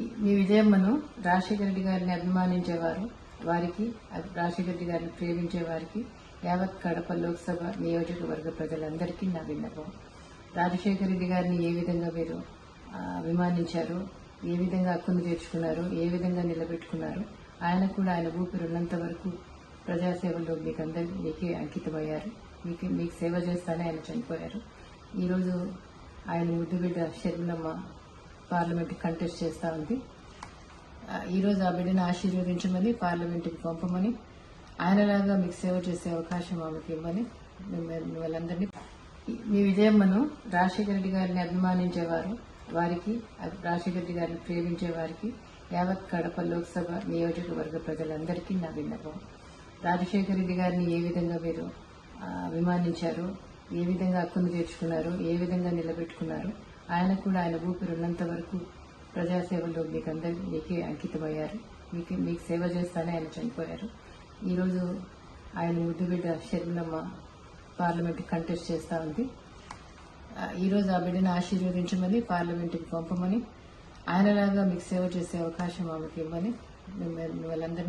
మీ విజయమ్మను రాజశేఖర రెడ్డి గారిని అభిమానించేవారు, వారికి రాజశేఖర రెడ్డి గారిని ప్రేమించే వారికి యావత్ కడప లోక్సభ నియోజకవర్గ ప్రజలందరికీ నా విన్నపం. రాజశేఖర రెడ్డి గారిని ఏ విధంగా మీరు అభిమానించారు, ఏ విధంగా హక్కును తీర్చుకున్నారు, ఏ విధంగా నిలబెట్టుకున్నారు, ఆయన కూడా ఆయన ఊపిరి ఉన్నంత వరకు ప్రజాసేవలో మీకే అంకితమయ్యారు. మీకు సేవ చేస్తానే ఆయన చనిపోయారు. ఈరోజు ఆయన ముద్దుబిడ్డ షర్మిలమ్మ పార్లమెంట్కి కంటెస్ట్ చేస్తూ ఉంది. ఈరోజు ఆ బిడ్డను ఆశీర్వదించమని, పార్లమెంట్కి పంపమని, ఆయనలాగా మీకు సేవ చేసే అవకాశం ఆమెకి ఇవ్వమని వాళ్ళందరినీ. మీ విజయమ్మను రాజశేఖర రెడ్డి గారిని అభిమానించేవారు, వారికి రాజశేఖర రెడ్డి గారిని ప్రేమించే వారికి యావత్ కడప లోక్సభ నియోజకవర్గ ప్రజలందరికీ నా విన్నపం. రాజశేఖర రెడ్డి గారిని ఏ విధంగా మీరు అభిమానించారు, ఏ విధంగా హక్కును తీర్చుకున్నారు, ఏ విధంగా నిలబెట్టుకున్నారు, ఆయన కూడా ఆయన ఊపిరి ఉన్నంత వరకు ప్రజాసేవలో మీకే అంకితమయ్యారు. మీకు సేవ చేస్తానే ఆయన చనిపోయారు. ఈరోజు ఆయన ముద్దుబిడ్డ షర్మిలమ్మ పార్లమెంట్కి కంటెస్ట్ చేస్తూ ఉంది. ఈరోజు ఆ బిడ్డను ఆశీర్వదించమని, పార్లమెంట్కి పంపమని, ఆయనలాగా మీకు సేవ చేసే అవకాశం ఆమెకి ఇవ్వమని వాళ్ళందరినీ